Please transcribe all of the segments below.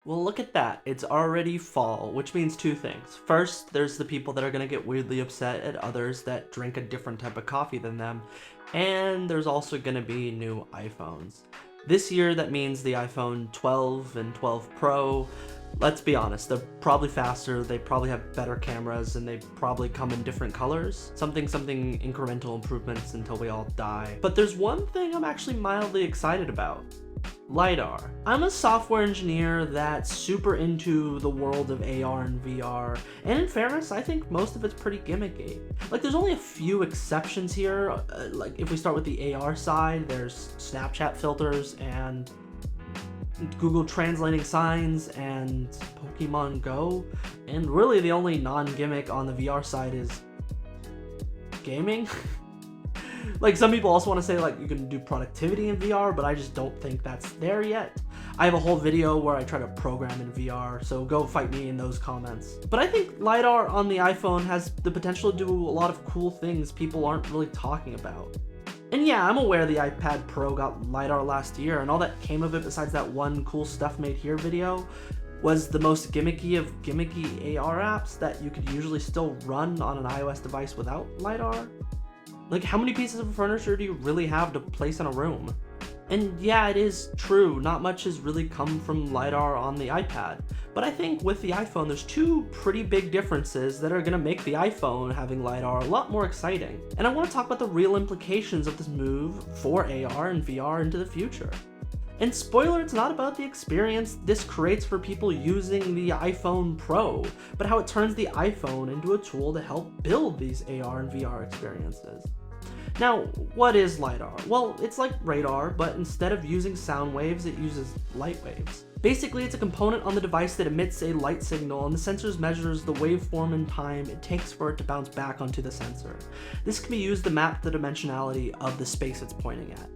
Well, look at that. It's already fall, which means two things. First, there's the people that are going to get weirdly upset at others that drink a different type of coffee than them. And there's also going to be new iPhones. This year, that means the iPhone 12 and 12 Pro. Let's be honest, they're probably faster, they probably have better cameras, and they probably come in different colors. Something incremental improvements until we all die. But there's one thing I'm actually mildly excited about. Lidar. I'm a software engineer that's super into the world of AR and VR, and in fairness, I think most of it's pretty gimmicky. Like, there's only a few exceptions here. Like, if we start with the AR side, there's Snapchat filters and Google translating signs and Pokemon Go, and really the only non-gimmick on the VR side is gaming. Like, some people also want to say, like, you can do productivity in VR, but I just don't think that's there yet. I have a whole video where I try to program in VR, so go fight me in those comments. But I think Lidar on the iPhone has the potential to do a lot of cool things people aren't really talking about. And yeah, I'm aware the iPad Pro got Lidar last year, and all that came of it besides that one cool stuff made here video was the most gimmicky of gimmicky AR apps that you could usually still run on an iOS device without Lidar. Like, how many pieces of furniture do you really have to place in a room? And yeah, it is true, not much has really come from Lidar on the iPad. But I think with the iPhone, there's two pretty big differences that are gonna make the iPhone having Lidar a lot more exciting. And I wanna talk about the real implications of this move for AR and VR into the future. And spoiler, it's not about the experience this creates for people using the iPhone Pro, but how it turns the iPhone into a tool to help build these AR and VR experiences. Now, what is Lidar? Well, it's like radar, but instead of using sound waves, it uses light waves. Basically, it's a component on the device that emits a light signal, and the sensor measures the waveform and time it takes for it to bounce back onto the sensor. This can be used to map the dimensionality of the space it's pointing at.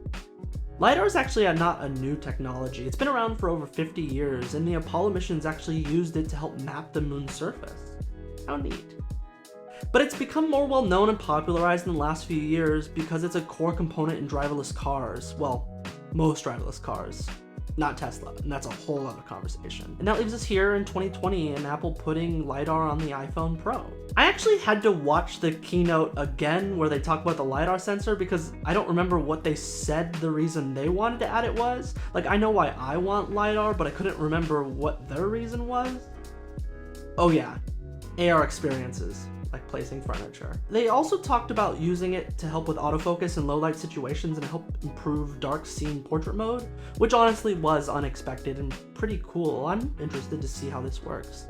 Lidar is actually not a new technology. It's been around for over 50 years, and the Apollo missions actually used it to help map the moon's surface. How neat. But it's become more well known and popularized in the last few years because it's a core component in driverless cars. Well, most driverless cars. Not Tesla, and that's a whole other conversation. And that leaves us here in 2020 and Apple putting Lidar on the iPhone Pro. I actually had to watch the keynote again where they talk about the Lidar sensor because I don't remember what they said the reason they wanted to add it was. Like, I know why I want Lidar, but I couldn't remember what their reason was. Oh yeah, AR experiences. Like placing furniture. They also talked about using it to help with autofocus in low light situations and help improve dark scene portrait mode, which honestly was unexpected and pretty cool. I'm interested to see how this works.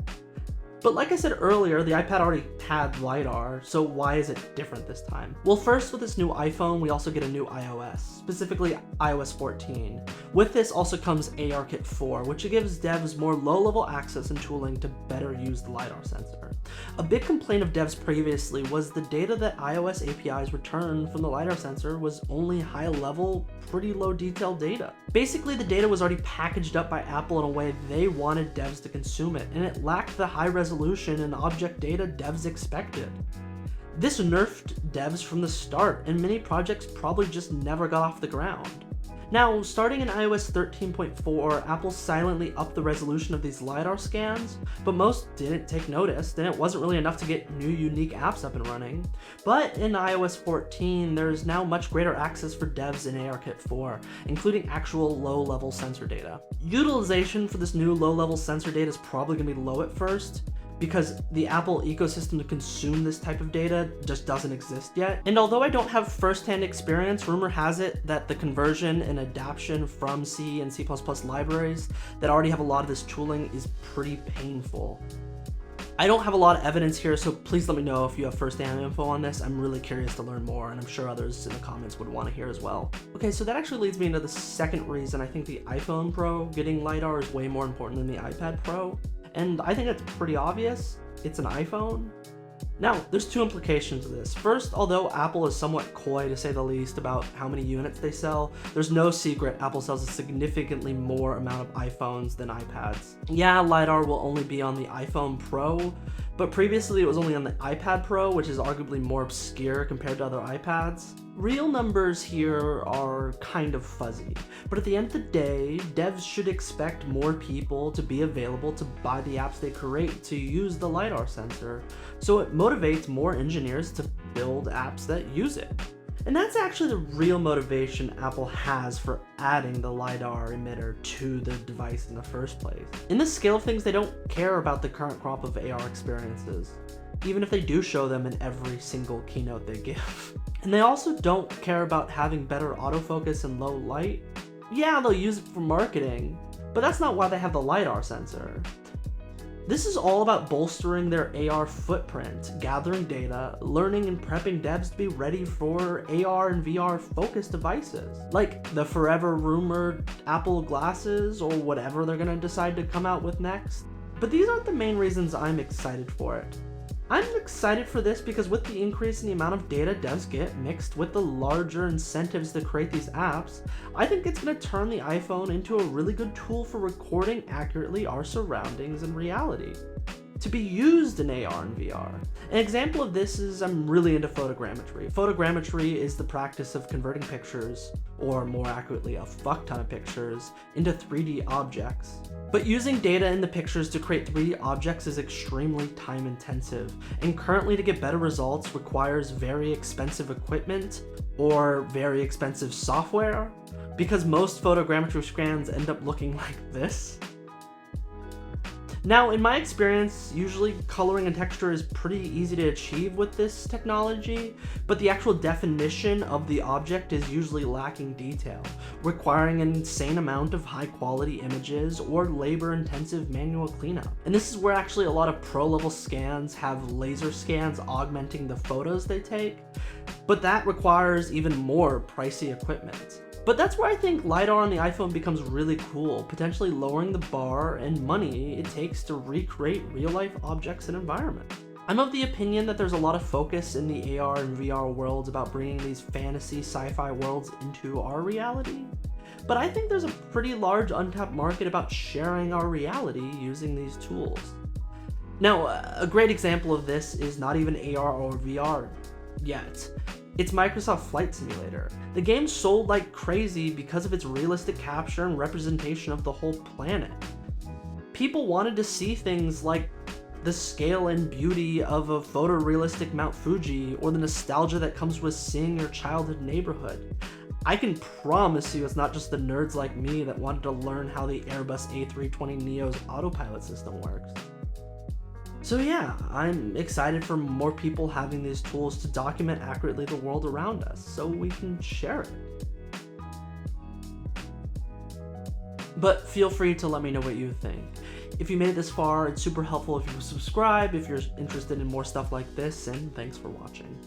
But like I said earlier, the iPad already had Lidar, so why is it different this time? Well, first, with this new iPhone, we also get a new iOS, specifically iOS 14. With this also comes ARKit 4, which gives devs more low-level access and tooling to better use the Lidar sensor. A big complaint of devs previously was the data that iOS APIs returned from the Lidar sensor was only high-level, pretty low-detail data. Basically, the data was already packaged up by Apple in a way they wanted devs to consume it, and it lacked the high resolution and object data devs expected. This nerfed devs from the start, and many projects probably just never got off the ground. Now, starting in iOS 13.4, Apple silently upped the resolution of these Lidar scans, but most didn't take notice, and it wasn't really enough to get new unique apps up and running. But in iOS 14, there's now much greater access for devs in ARKit 4, including actual low-level sensor data. Utilization for this new low-level sensor data is probably going to be low at first, because the Apple ecosystem to consume this type of data just doesn't exist yet. And although I don't have first-hand experience, rumor has it that the conversion and adaptation from C and C++ libraries that already have a lot of this tooling is pretty painful. I don't have a lot of evidence here, so please let me know if you have first-hand info on this. I'm really curious to learn more, and I'm sure others in the comments would want to hear as well. Okay, so that actually leads me into the second reason I think the iPhone Pro getting Lidar is way more important than the iPad Pro. And I think it's pretty obvious. It's an iPhone. Now, there's two implications of this. First, although Apple is somewhat coy to say the least about how many units they sell, there's no secret Apple sells a significantly more amount of iPhones than iPads. Yeah, Lidar will only be on the iPhone Pro, but previously it was only on the iPad Pro, which is arguably more obscure compared to other iPads. Real numbers here are kind of fuzzy, but at the end of the day, devs should expect more people to be available to buy the apps they create to use the Lidar sensor, so it motivates more engineers to build apps that use it. And that's actually the real motivation Apple has for adding the Lidar emitter to the device in the first place. In the scale of things, they don't care about the current crop of AR experiences, even if they do show them in every single keynote they give. And they also don't care about having better autofocus and low light. Yeah, they'll use it for marketing, but that's not why they have the Lidar sensor. This is all about bolstering their AR footprint, gathering data, learning and prepping devs to be ready for AR and VR focused devices, like the forever rumored Apple glasses or whatever they're gonna decide to come out with next. But these aren't the main reasons I'm excited for it. I'm excited for this because with the increase in the amount of data devs get mixed with the larger incentives to create these apps, I think it's going to turn the iPhone into a really good tool for recording accurately our surroundings and reality, to be used in AR and VR. An example of this is I'm really into photogrammetry. Photogrammetry is the practice of converting pictures, or more accurately a fuck ton of pictures, into 3D objects. But using data in the pictures to create 3D objects is extremely time intensive, and currently to get better results requires very expensive equipment or very expensive software, because most photogrammetry scans end up looking like this. Now, in my experience, usually coloring and texture is pretty easy to achieve with this technology, but the actual definition of the object is usually lacking detail, requiring an insane amount of high-quality images or labor-intensive manual cleanup. And this is where actually a lot of pro-level scans have laser scans augmenting the photos they take, but that requires even more pricey equipment. But that's where I think Lidar on the iPhone becomes really cool, potentially lowering the bar and money it takes to recreate real-life objects and environments. I'm of the opinion that there's a lot of focus in the AR and VR worlds about bringing these fantasy sci-fi worlds into our reality, but I think there's a pretty large untapped market about sharing our reality using these tools. Now, a great example of this is not even AR or VR yet. It's Microsoft Flight Simulator. The game sold like crazy because of its realistic capture and representation of the whole planet. People wanted to see things like the scale and beauty of a photorealistic Mount Fuji, or the nostalgia that comes with seeing your childhood neighborhood. I can promise you it's not just the nerds like me that wanted to learn how the Airbus A320neo's autopilot system works. So yeah, I'm excited for more people having these tools to document accurately the world around us so we can share it. But feel free to let me know what you think. If you made it this far, it's super helpful if you subscribe if you're interested in more stuff like this, and thanks for watching.